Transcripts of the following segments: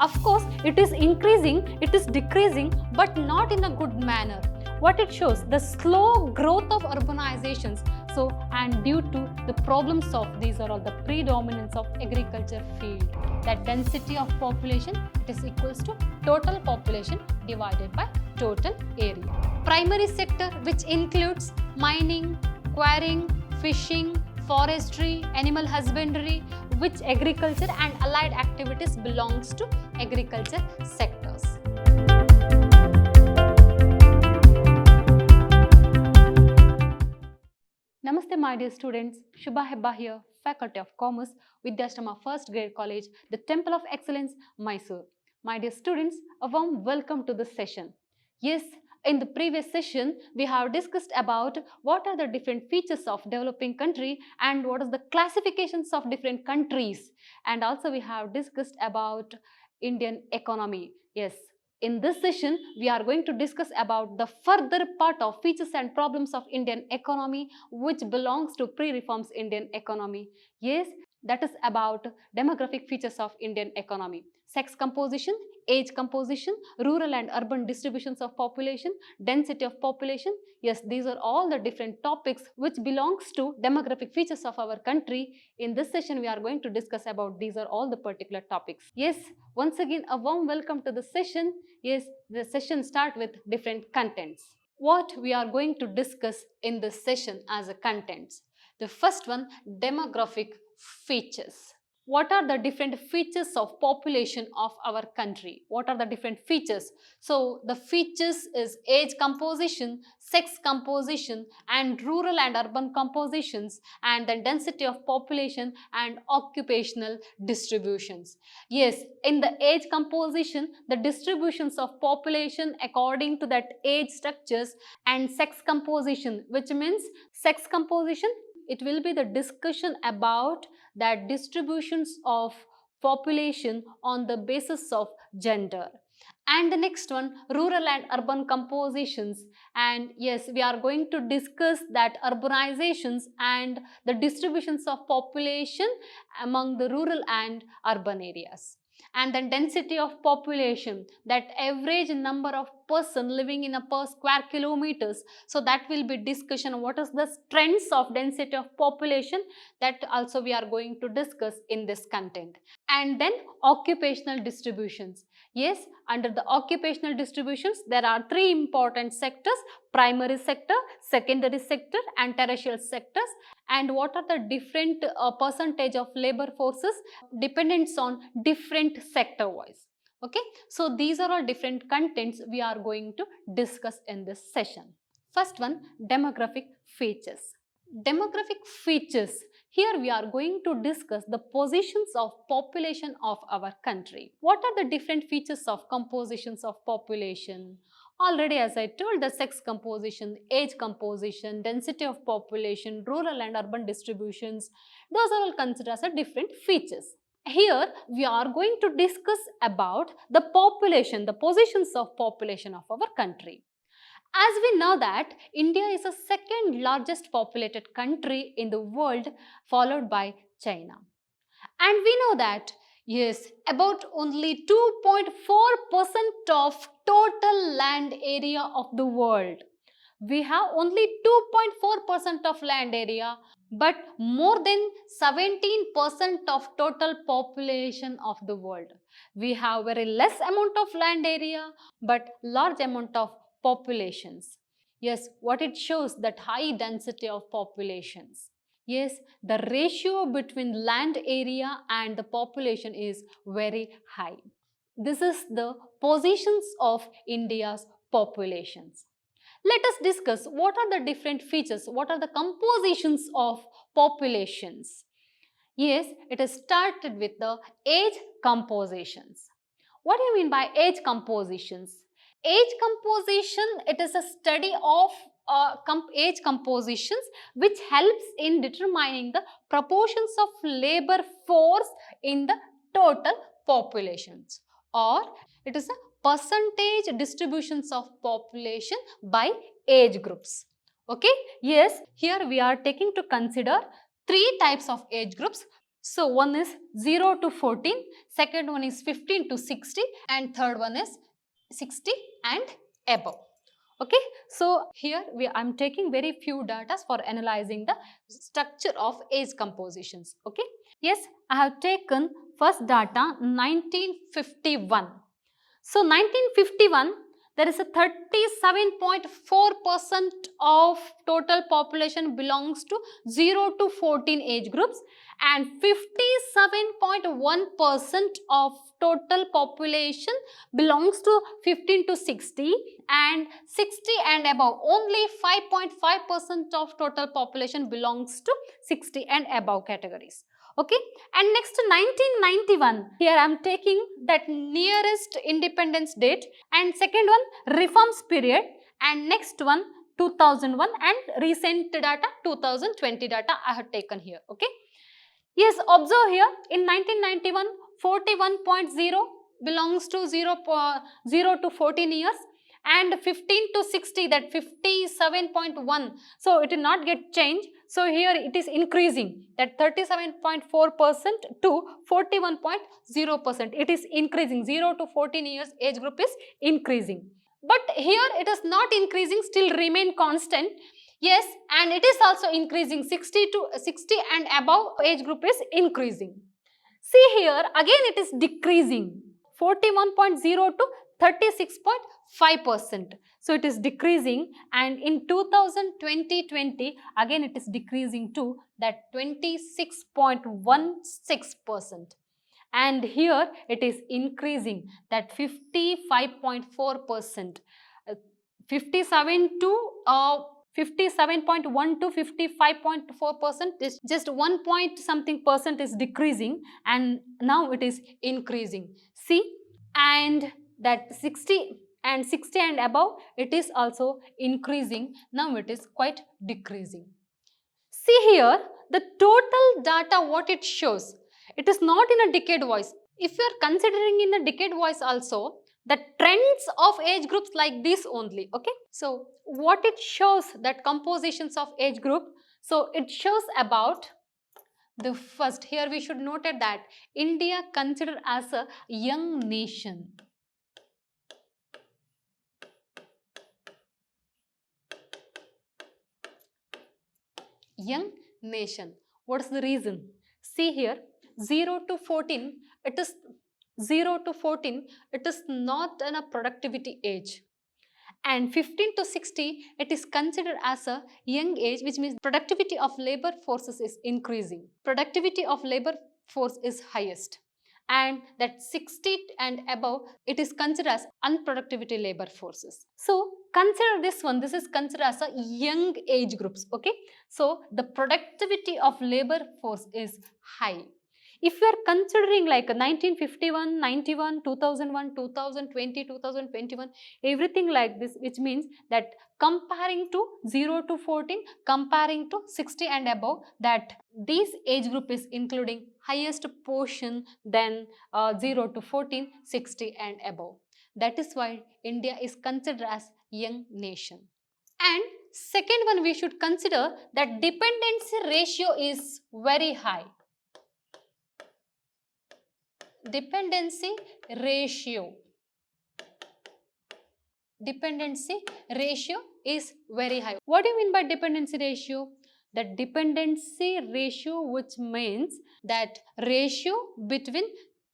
Of course, it is increasing, it is decreasing, but not in a good manner. What it shows, the slow growth of urbanizations. So, and due to the problems of these are all the predominance of agriculture field. That density of population, it is equals to total population divided by total area. Primary sector, which includes mining, quarrying, fishing, forestry, animal husbandry, which agriculture and allied activities belongs to agriculture sectors. Namaste my dear students, Shubha Hebba here, Faculty of Commerce, Vidhyaashram First Grade College, the Temple of Excellence, Mysuru. My dear students, a warm welcome to this session. Yes, in the previous session, we have discussed about what are the different features of developing country and what is the classifications of different countries. And also we have discussed about Indian economy. Yes, in this session, we are going to discuss about the further part of features and problems of Indian economy, which belongs to pre-reforms Indian economy. Yes, that is about demographic features of Indian economy. Sex composition, age composition, rural and urban distributions of population, density of population. Yes, these are all the different topics which belongs to demographic features of our country. In this session, we are going to discuss about these are all the particular topics. Yes, once again, a warm welcome to the session. Yes, the session start with different contents. What we are going to discuss in this session as a contents. The first one, demographic features. What are the different features of population of our country? What are the different features? So, the features is age composition, sex composition and rural and urban compositions and the density of population and occupational distributions. Yes, in the age composition, the distributions of population according to that age structures and sex composition, which means sex composition, it will be the discussion about that distributions of population on the basis of gender. And the next one, rural and urban compositions. And yes, we are going to discuss that urbanizations and the distributions of population among the rural and urban areas. And the density of population, that average number of person living in a per square kilometers. So that will be discussion what is the trends of density of population, that also we are going to discuss in this content. And then occupational distributions. Yes, under the occupational distributions, there are three important sectors: primary sector, secondary sector and tertiary sectors. And what are the different percentage of labor forces dependents on different sector wise. Okay, so these are all different contents we are going to discuss in this session. First one, demographic features. Demographic features. Here we are going to discuss the positions of population of our country. What are the different features of compositions of population? Already, as I told, the sex composition, age composition, density of population, rural and urban distributions, those are all considered as different features. Here we are going to discuss about the population, the positions of population of our country. As we know that India is the second largest populated country in the world, followed by China. And we know that, yes, about only 2.4% of total land area of the world. We have only 2.4% of land area, but more than 17% of total population of the world. We have very less amount of land area, but large amount of populations. Yes, what it shows, that high density of populations. Yes, the ratio between land area and the population is very high. This is the positions of India's populations. Let us discuss what are the different features, what are the compositions of populations. Yes, it is started with the age compositions. What do you mean by age compositions? Age composition, it is a study of age compositions which helps in determining the proportions of labor force in the total populations, or it is a percentage distributions of population by age groups. Okay, yes, here we are taking to consider three types of age groups: So one is 0 to 14, second one is 15 to 60, and third one is 60 and above. Okay, so here I'm taking very few data for analyzing the structure of age compositions. Okay, yes, I have taken first data 1951. So 1951, there is a 37.4% of total population belongs to 0 to 14 age groups, and 57.1% of total population belongs to 15 to 60, and 60 and above. Only 5.5% of total population belongs to 60 and above categories. Okay, and next 1991, here I am taking that nearest independence date, and second one reforms period, and next one 2001, and recent data 2020 data I have taken here. Okay, yes, observe here in 1991 41.0 belongs to 0 to 14 years, and 15 to 60, that 57.1, so it will not get changed. So here it is increasing, that 37.4% to 41.0%, it is increasing. 0 to 14 years age group is increasing, but here it is not increasing, still remain constant. Yes, and it is also increasing. 60 and above age group is increasing. See here, again it is decreasing, 41.0 to 36.5%. So it is decreasing, and in 2020, again it is decreasing to that 26.16%. And here it is increasing, that 55.4%. 57 to 57.1 to 55.4% is just 1 point something percent is decreasing, and now it is increasing. See, and that 60 and above, it is also increasing. Now it is quite decreasing. See here, the total data what it shows, it is not in a decade wise. If you are considering in a decade wise also, the trends of age groups like this only. Okay, so what it shows, that compositions of age group, so it shows about the first, here we should note that India considered as a young nation. Young nation. What is the reason? See here, 0 to 14, it is 0 to 14, it is not in a productivity age. And 15 to 60, it is considered as a young age, which means productivity of labor forces is increasing. Productivity of labor force is highest. And that 60 and above, it is considered as unproductivity labor forces. So consider this one, this is considered as a young age groups. Okay, so the productivity of labor force is high. If you are considering like 1951, 91, 2001, 2020, 2021, everything like this, which means that comparing to 0 to 14, comparing to 60 and above, that this age group is including highest portion than 0 to 14, 60 and above. That is why India is considered as young nation. And second one, we should consider that dependency ratio is very high. Dependency ratio is very high. What do you mean by dependency ratio? The dependency ratio, which means that ratio between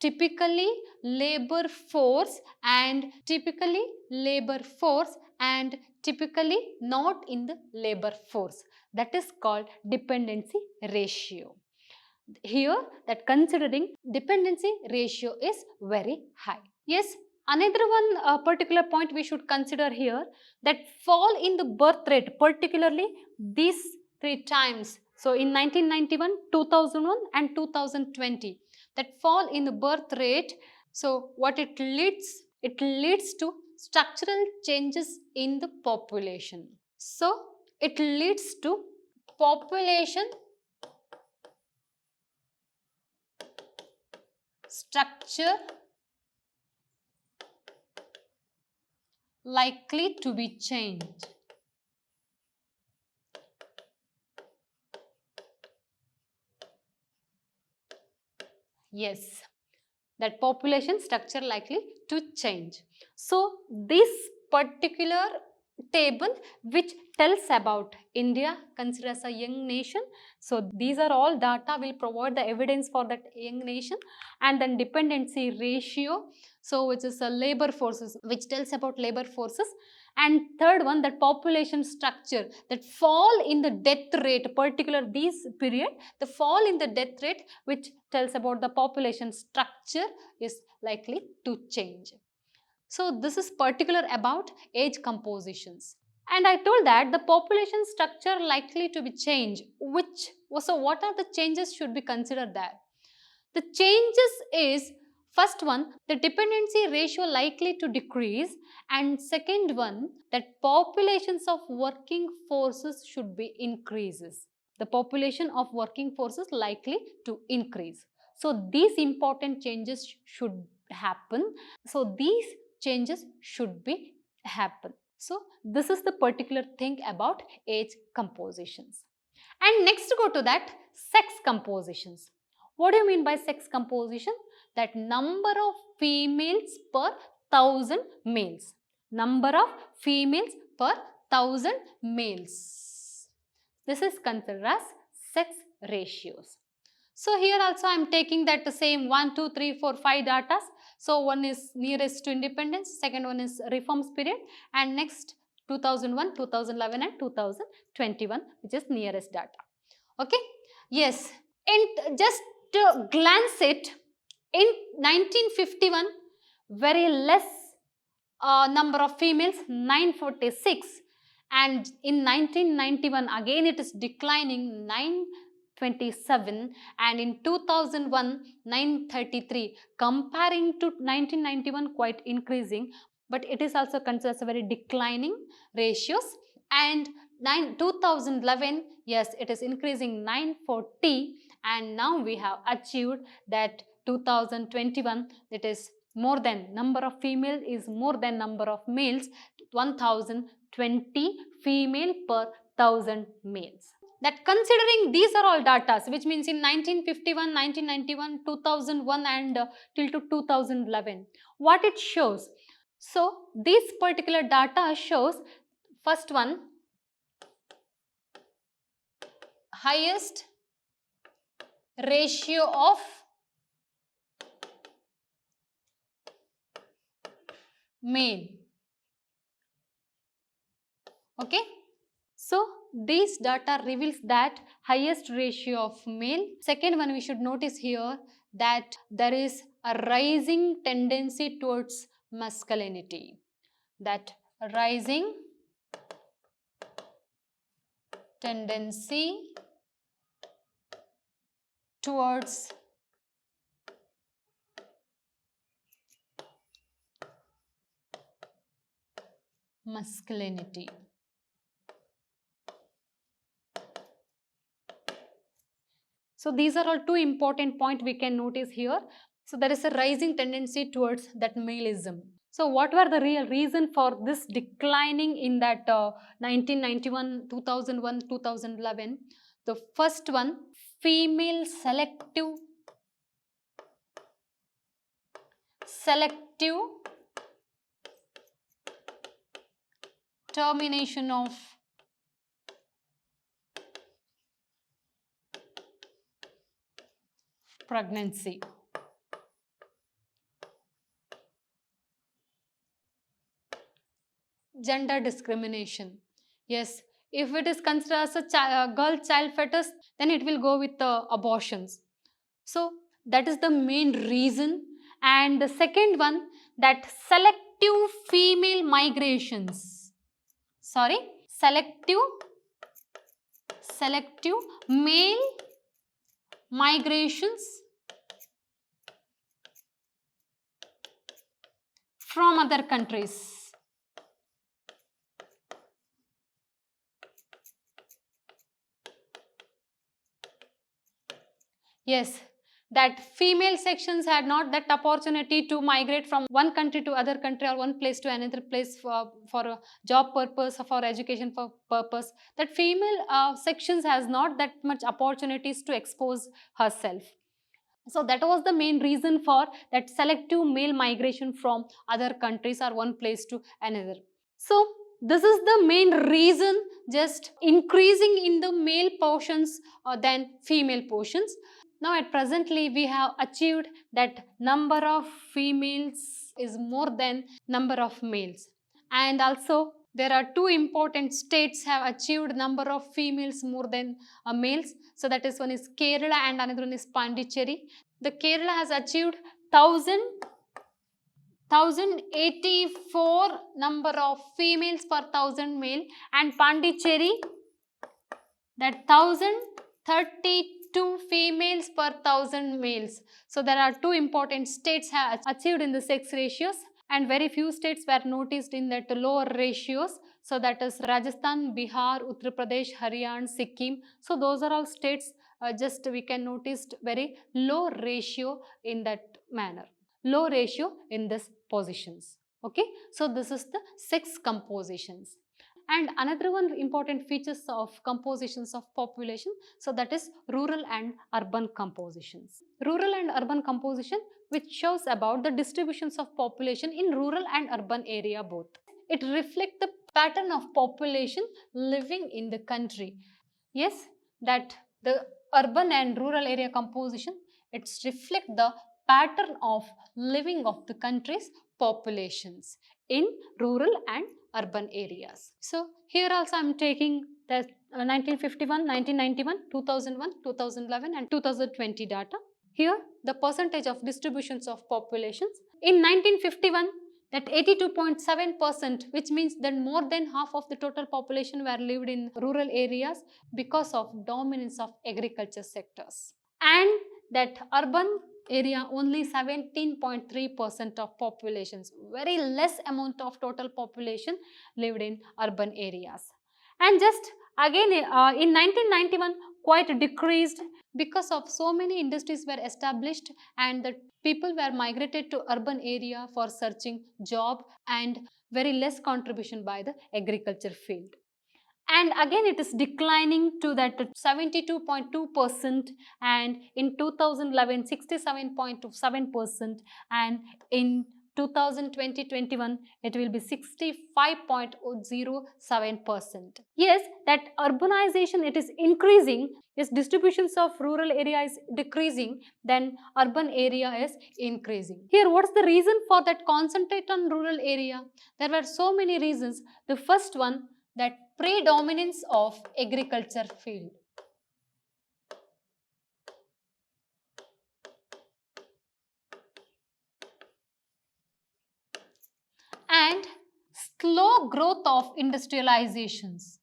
typically labor force and typically not in the labor force. That is called dependency ratio. Here, that considering dependency ratio is very high. Yes, another one particular point we should consider here, that fall in the birth rate, particularly these three times. So in 1991, 2001 and 2020, that fall in the birth rate. So what it leads? It leads to structural changes in the population. So it leads to population structure likely to be changed. Yes, that population structure likely to change. So this particular table which tells about India considered as a young nation. So these are all data will provide the evidence for that young nation, and then dependency ratio, so which is a labor forces which tells about labor forces, and third one that population structure that fall in the death rate, particular this period the fall in the death rate which tells about the population structure is likely to change. So this is particular about age compositions. And I told that the population structure likely to be changed, which so what are the changes should be considered there? The changes is first one, the dependency ratio likely to decrease, and second one that populations of working forces should be increases. The population of working forces likely to increase. So these important changes should happen. So these changes should be happen. So this is the particular thing about age compositions. And next go to that sex compositions. What do you mean by sex composition? That number of females per thousand males. Number of females per thousand males. This is considered as sex ratios. So here also I am taking that the same 1, 2, 3, 4, 5 data. So one is nearest to independence, second one is reforms period, and next 2001, 2011 and 2021 which is nearest data. Okay. Yes. And just to glance it, in 1951 very less number of females 946, and in 1991 again it is declining 927, and in 2001 933, comparing to 1991 quite increasing, but it is also considered as a very declining ratios. And 2011, yes, it is increasing 940, and now we have achieved that 2021, that is more than number of females is more than number of males, 1020 female per 1000 males. That considering these are all data, which means in 1951, 1991, 2001 and till to 2011, what it shows. So this particular data shows first one, highest ratio of male. Okay. So this data reveals that highest ratio of male. Second one we should notice here that there is a rising tendency towards masculinity. That rising tendency towards masculinity. So these are all two important points we can notice here. So there is a rising tendency towards that maleism. So what were the real reason for this declining in that 1991, 2001, 2011? The first one, female selective termination of pregnancy. Gender discrimination. Yes, if it is considered as a girl child fetus, then it will go with abortions. So that is the main reason. And the second one, that selective female migrations. Sorry, selective male migrations from other countries. Yes, that female sections had not that opportunity to migrate from one country to other country or one place to another place for a job purpose or for education purpose. That female sections has not that much opportunities to expose herself. So that was the main reason for that selective male migration from other countries or one place to another. So this is the main reason, just increasing in the male portions than female portions. Now at presently we have achieved that number of females is more than number of males, and also there are two important states have achieved number of females more than males. So that is, one is Kerala and another one is Pondicherry. The Kerala has achieved 1084 number of females per 1000 male, and Pondicherry that 1032 females per 1000 males. So there are two important states have achieved in the sex ratios, and very few states were noticed in that lower ratios. So that is Rajasthan, Bihar, Uttar Pradesh, Haryana, Sikkim. So those are all states just we can notice very low ratio in that manner, low ratio in this positions. Okay, so this is the sex compositions. And another one important features of compositions of population, so that is rural and urban compositions. Rural and urban composition, which shows about the distributions of population in rural and urban area both. It reflects the pattern of population living in the country. Yes, that the urban and rural area composition, it's reflect the pattern of living of the country's populations in rural and urban areas. So here also I am taking the 1951, 1991, 2001, 2011 and 2020 data. Here the percentage of distributions of populations. In 1951, that 82.7%, which means that more than half of the total population were lived in rural areas because of dominance of agriculture sectors. And that urban area, only 17.3% of populations, very less amount of total population lived in urban areas. And just again in 1991 quite decreased because of so many industries were established and the people were migrated to urban area for searching job, and very less contribution by the agriculture field. And again it is declining to that 72.2%, and in 2011 67.27%, and in 2020-21 it will be 65.07%. Yes, that urbanization, it is increasing. Yes, distributions of rural area is decreasing, then urban area is increasing. Here what's the reason for that concentrate on rural area? There were so many reasons. The first one, that predominance of agriculture field. And slow growth of industrializations.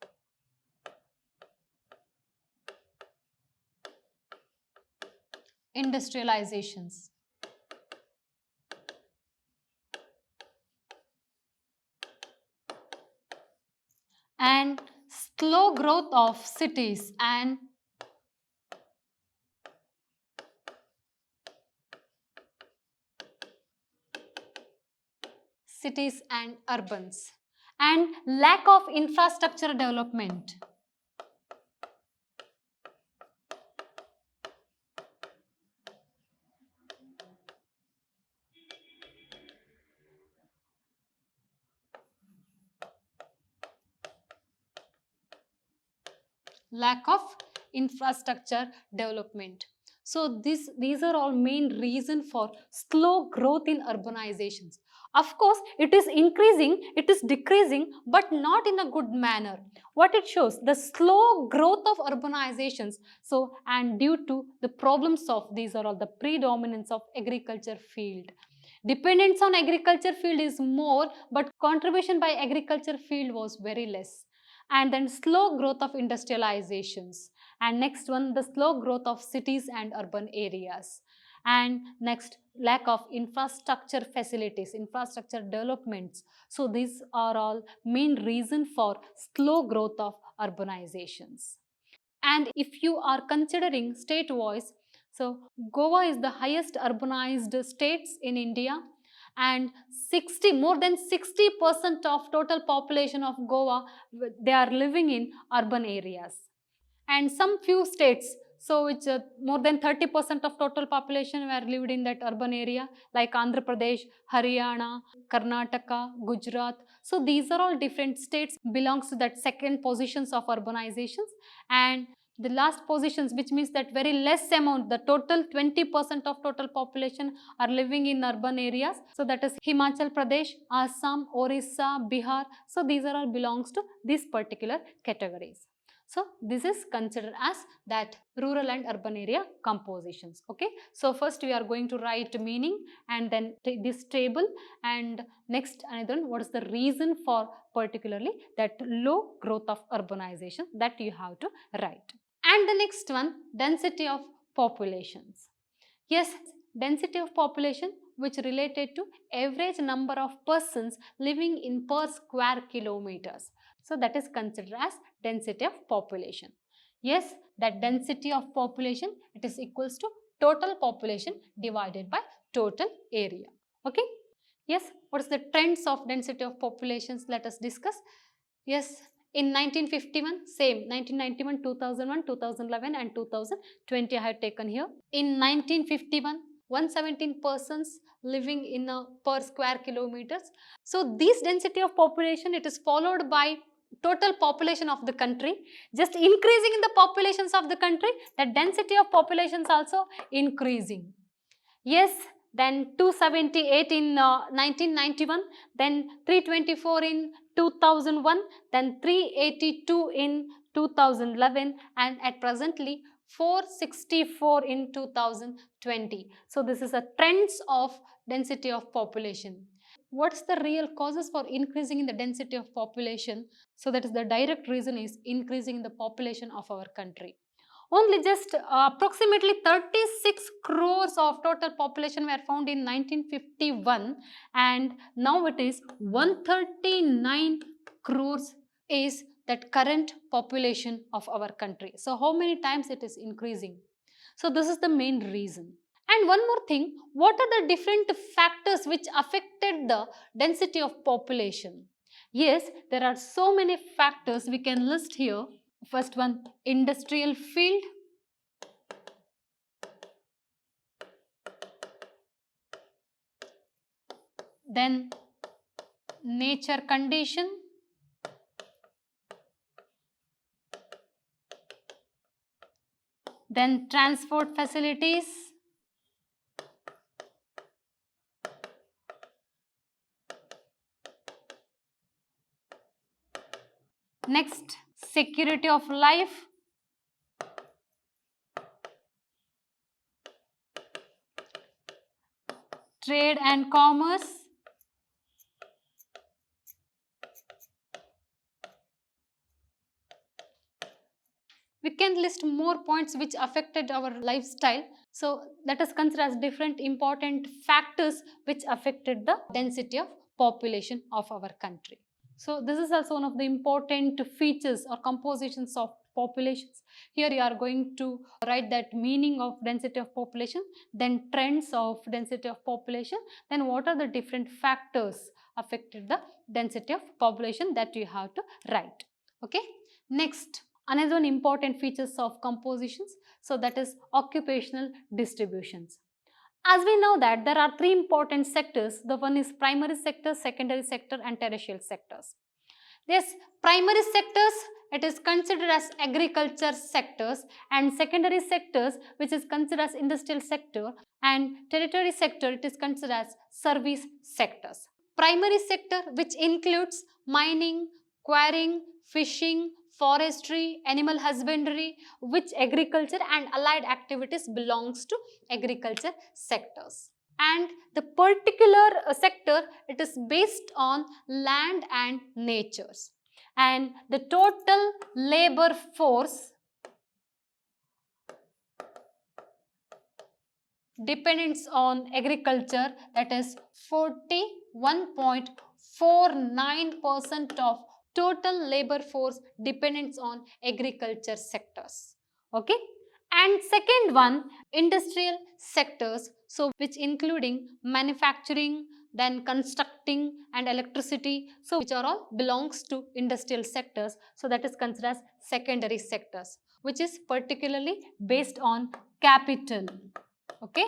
And slow growth of cities and urbans, and lack of infrastructure development. Lack of infrastructure development. So these are all main reason for slow growth in urbanizations. Of course, it is increasing, it is decreasing, but not in a good manner. What it shows, the slow growth of urbanizations. So, and due to the problems of these are all the predominance of agriculture field. Dependence on agriculture field is more, but contribution by agriculture field was very less. And then slow growth of industrializations, and next one, the slow growth of cities and urban areas, and next, lack of infrastructure facilities, infrastructure developments. So these are all main reason for slow growth of urbanizations. And if you are considering state wise, so Goa is the highest urbanized states in India, and more than 60% of total population of Goa, they are living in urban areas. And some few states, So it's more than 30% of total population were lived in that urban area, like Andhra Pradesh, Haryana, Karnataka, Gujarat. So these are all different states belongs to that second positions of urbanizations, and the last positions, which means that very less amount, the total 20% of total population are living in urban areas. So that is Himachal Pradesh, Assam, Orissa, Bihar. So these are all belongs to these particular categories. So this is considered as that rural and urban area compositions. Okay. So first we are going to write meaning and then this table, and next another one, what is the reason for particularly that low growth of urbanization, that you have to write. And the next one, density of populations. Yes, density of population which related to average number of persons living in per square kilometers. So that is considered as density of population. Yes, that density of population, it is equals to total population divided by total area. Okay. Yes, what is the trends of density of populations? Let us discuss. Yes, in 1951, same 1991, 2001, 2011 and 2020 I have taken here. In 1951, 117 persons living in a per square kilometers. So this density of population, it is followed by total population of the country. Just increasing in the populations of the country, the density of populations also increasing. Yes, then 278 in 1991, then 324 in 2001, then 382 in 2011, and at presently 464 in 2020. So this is a trends of density of population. What's the real causes for increasing in the density of population? So that is the direct reason is increasing in the population of our country. Only just approximately 36 crores of total population were found in 1951, and now it is 139 crores is that current population of our country. So how many times it is increasing? So this is the main reason. And one more thing, what are the different factors which affected the density of population? Yes, there are so many factors we can list here. First one, industrial field. Then nature condition. Then transport facilities. Next, security of life. Trade and commerce. We can list more points which affected our lifestyle. So let us consider as different important factors which affected the density of population of our country. So this is also one of the important features or compositions of populations. Here you are going to write that meaning of density of population, then trends of density of population, then what are the different factors affected the density of population, that you have to write. Okay. Next, another one important features of compositions, so that is occupational distributions. As we know that there are three important sectors. The one is primary sector, secondary sector and tertiary sectors. Yes, primary sectors, it is considered as agriculture sectors, and secondary sectors, which is considered as industrial sector, and tertiary sector, it is considered as service sectors. Primary sector, which includes mining, quarrying, fishing, forestry, animal husbandry, which agriculture and allied activities belongs to agriculture sectors. And the particular sector, it is based on land and natures. And the total labor force dependence on agriculture, that is 41.49% of total labor force dependence on agriculture sectors. Okay. And second one, industrial sectors, so which including manufacturing, then constructing and electricity, so which are all belongs to industrial sectors, so that is considered as secondary sectors. which is particularly based on capital. Okay.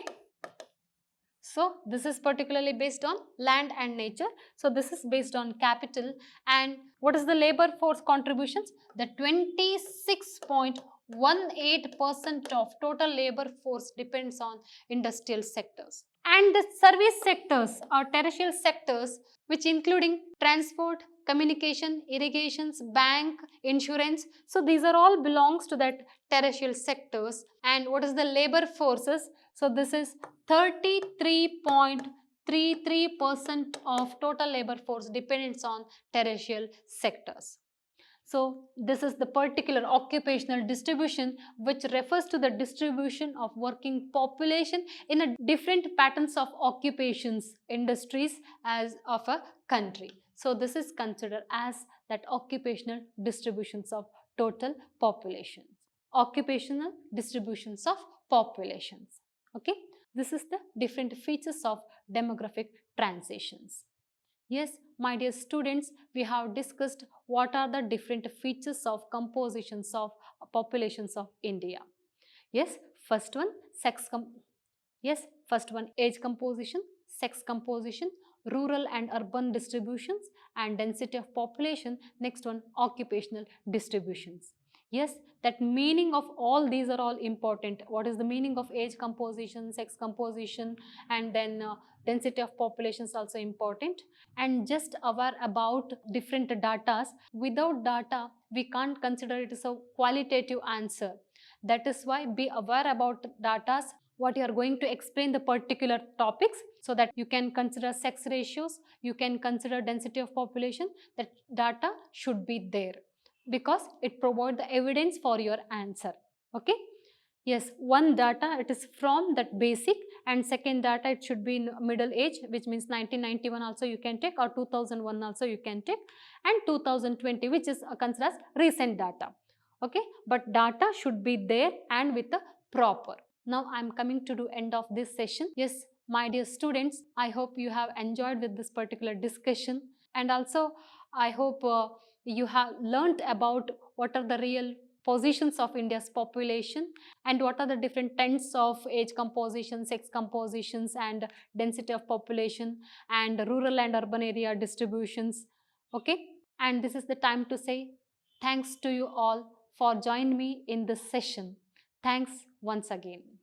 So this is particularly based on land and nature. So this is based on capital. And what is the labor force contributions? The 26.18% of total labor force depends on industrial sectors. And the service sectors or terrestrial sectors, which including transport, communication, irrigations, bank, insurance. So these are all belongs to that terrestrial sectors. And what is the labor forces? So this is 33.33% of total labor force depends on terrestrial sectors. So this is the particular occupational distribution, which refers to the distribution of working population in a different patterns of occupations, industries as of a country. So this is considered as that occupational distributions of total population. Occupational distributions of populations. Okay. This is the different features of demographic transitions. Yes, my dear students, we have discussed what are the different features of compositions of populations of India. Yes, first one age composition, sex composition, rural and urban distributions, and density of population. Next one, occupational distributions. Yes, that meaning of all these are all important. What is the meaning of age composition, sex composition, and then density of population is also important. And just aware about different datas. Without data, we can't consider it as a qualitative answer. That is why be aware about datas, what you are going to explain the particular topics, so that you can consider sex ratios, you can consider density of population. That data should be there because it provides the evidence for your answer. Okay. Yes, one data it is from that basic, and second data it should be in middle age, which means 1991 also you can take, or 2001 also you can take, and 2020, which is considered as recent data. Okay, but data should be there and with the proper. Now I am coming to the end of this session. Yes, my dear students, I hope you have enjoyed with this particular discussion, and also I hope you have learnt about what are the real positions of India's population and what are the different trends of age composition, sex compositions, and density of population, and rural and urban area distributions. Okay, and this is the time to say thanks to you all for joining me in this session. Thanks once again.